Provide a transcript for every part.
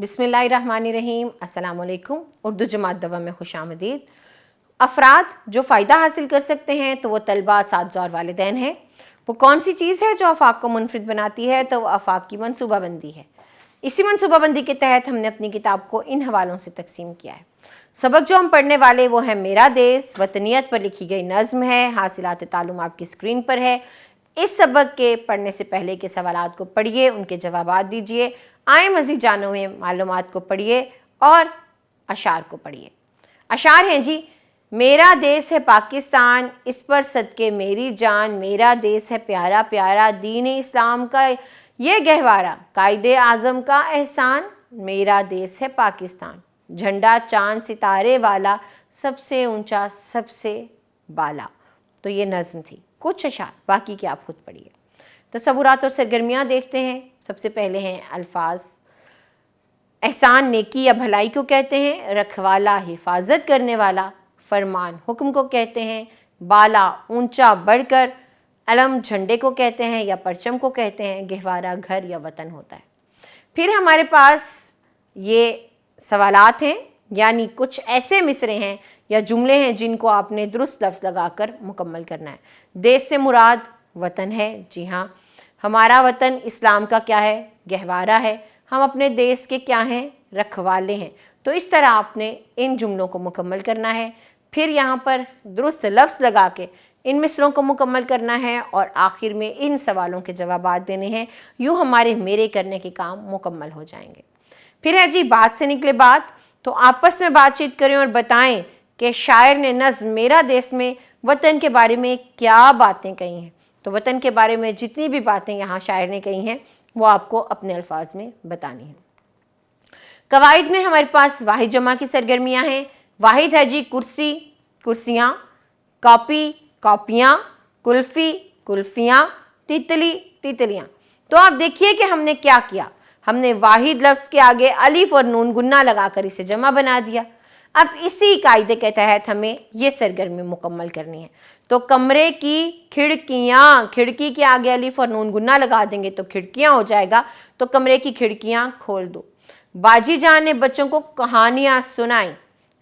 बिस्मिल्लाहिर्रहमानिर्रहीम। अस्सलाम वालेकुम। उर्दू जमात दवा में खुशामदीद। अफराद जो फ़ायदा हासिल कर सकते हैं तो वो तलबा, साथीज़ा और वालिदैन हैं। वो कौन सी चीज़ है जो आफाक को मुनफरिद बनाती है? तो वो आफाक की मनसूबाबंदी है। इसी मनसूबाबंदी के तहत हमने अपनी किताब को इन हवालों से तकसीम किया है। सबक जो हम पढ़ने वाले वो है मेरा देश, वतनियत पर लिखी गई नज़्म है। हासिलात तालुम आपकी स्क्रीन पर है। इस सबक के पढ़ने से पहले के सवालात को पढ़िए, उनके जवाबात दीजिए। आए मज़ीद जाने हुए मालूमात को पढ़िए और अशार को पढ़िए। अशार हैं जी, मेरा देश है पाकिस्तान, इस पर सदके मेरी जान, मेरा देश है प्यारा प्यारा, दीन इस्लाम का ये गहवारा, कायदे आज़म का एहसान, मेरा देश है पाकिस्तान, झंडा चांद सितारे वाला, सबसे ऊंचा सबसे बाला। तो ये नज़्म थी, कुछ अशार, बाकी की आप खुद पढ़िए। तसव्वुरात और सरगर्मियाँ देखते हैं। सबसे पहले हैं अल्फाज। एहसान नेकी या भलाई को कहते हैं, रखवाला हिफाजत करने वाला, फरमान हुक्म को कहते हैं, बाला ऊंचा बढ़कर, अलम झंडे को कहते हैं या परचम को कहते हैं, गहवारा घर या वतन होता है। फिर हमारे पास ये सवालात हैं, यानी कुछ ऐसे मिसरे हैं या जुमले हैं जिनको आपने दुरुस्त लफ्ज़ लगाकर मुकम्मल करना है। देश से मुराद वतन है। जी हाँ, हमारा वतन इस्लाम का क्या है? गहवारा है। हम अपने देश के क्या हैं? रखवाले हैं। तो इस तरह आपने इन जुमलों को मुकम्मल करना है। फिर यहाँ पर दुरुस्त लफ्ज़ लगा के इन मिसरों को मुकम्मल करना है और आखिर में इन सवालों के जवाबात देने हैं। यूँ हमारे मेरे करने के काम मुकम्मल हो जाएंगे। फिर है जी बात से निकले बात। तो आपस में बातचीत करें और बताएं कि शायर ने नज़्म मेरा देश में वतन के बारे में क्या बातें कही हैं। तो वतन के बारे में जितनी भी बातें यहाँ शायर ने कही हैं वो आपको अपने अल्फाज में बतानी है। कवाइद में हमारे पास वाहिद जमा की सरगर्मियाँ हैं। वाहिद है जी कुर्सी, कुर्सियाँ, कॉपी, कॉपियाँ, कुल्फ़ी, कुल्फ़ियाँ, तितली, तितलियाँ। तो आप देखिए कि हमने क्या किया। हमने वाहिद लफ्ज़ के आगे अलिफ और नून गुन्ना लगाकर इसे जमा बना दिया। अब इसी कायदे के तहत हमें ये सरगर्मी मुकम्मल करनी है। तो कमरे की खिड़कियाँ, खिड़की के आगे अलिफ और नून गुन्ना लगा देंगे तो खिड़कियाँ हो जाएगा। तो कमरे की खिड़कियाँ खोल दो। बाजी जान ने बच्चों को कहानियाँ सुनाई,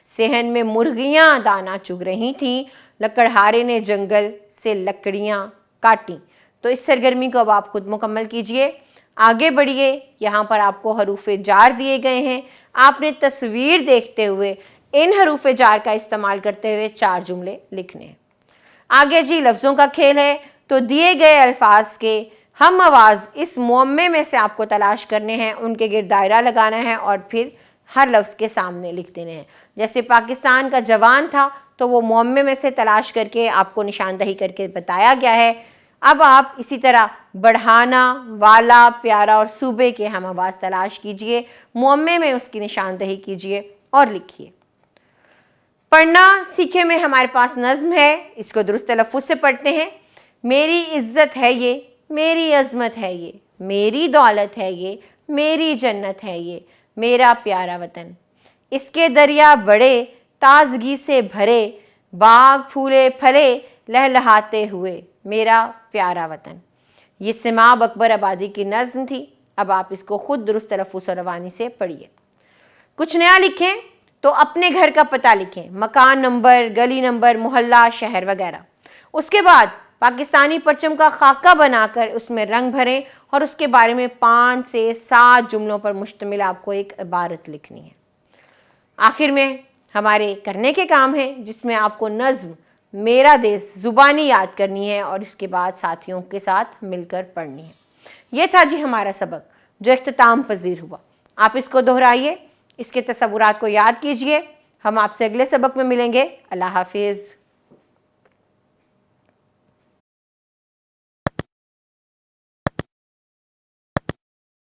सेहन में मुर्गियाँ दाना चुग रही थीं, लकड़हारे ने जंगल से लकड़ियाँ काटी। तो इस सरगर्मी को अब आप खुद मुकम्मल कीजिए। आगे बढ़िए। यहाँ पर आपको हरूफ जार दिए गए हैं। आपने तस्वीर देखते हुए इन हरूफ जार का इस्तेमाल करते हुए 4 जुमले लिखने हैं। आगे जी लफ्ज़ों का खेल है। तो दिए गए अल्फाज के हम आवाज़ इस मुअम्मे में से आपको तलाश करने हैं, उनके गिर्द दायरा लगाना है और फिर हर लफ्ज़ के सामने लिख देने हैं। जैसे पाकिस्तान का जवान था तो वो मुअम्मे में से तलाश करके आपको निशानदही करके बताया गया है। अब आप इसी तरह बढ़ाना, वाला, प्यारा और सूबे के हम आवाज़ तलाश कीजिए, मुअम्मे में उसकी निशानदही कीजिए और लिखिए। पढ़ना सीखे में हमारे पास नज़्म है, इसको दुरुस्त तलफ़्फ़ुज़ से पढ़ते हैं। मेरी इज़्ज़त है ये, मेरी अज़मत है ये, मेरी दौलत है ये, मेरी जन्नत है ये, मेरा प्यारा वतन। इसके दरिया बड़े ताज़गी से भरे, बाग फूले फले लहलहाते हुए, मेरा प्यारा वतन। ये सिमाब अकबर आबादी की नज़्म थी। अब आप इसको खुद दुरुस्त तलफ़्फ़ुज़ और रवानी से पढ़िए। कुछ नया लिखें तो अपने घर का पता लिखें, मकान नंबर, गली नंबर, मोहल्ला, शहर वगैरह। उसके बाद पाकिस्तानी परचम का खाका बनाकर उसमें रंग भरें और उसके बारे में 5 से 7 जुमलों पर मुश्तमिल आपको एक इबारत लिखनी है। आखिर में हमारे करने के काम हैं जिसमें आपको नज़्म मेरा देश ज़ुबानी याद करनी है और इसके बाद साथियों के साथ मिलकर पढ़नी है। ये था जी हमारा सबक जो इख्तिताम पजीर हुआ। आप इसको दोहराइए, इसके तसव्वुरात को याद कीजिए। हम आपसे अगले सबक में मिलेंगे। अल्लाह हाफिज़।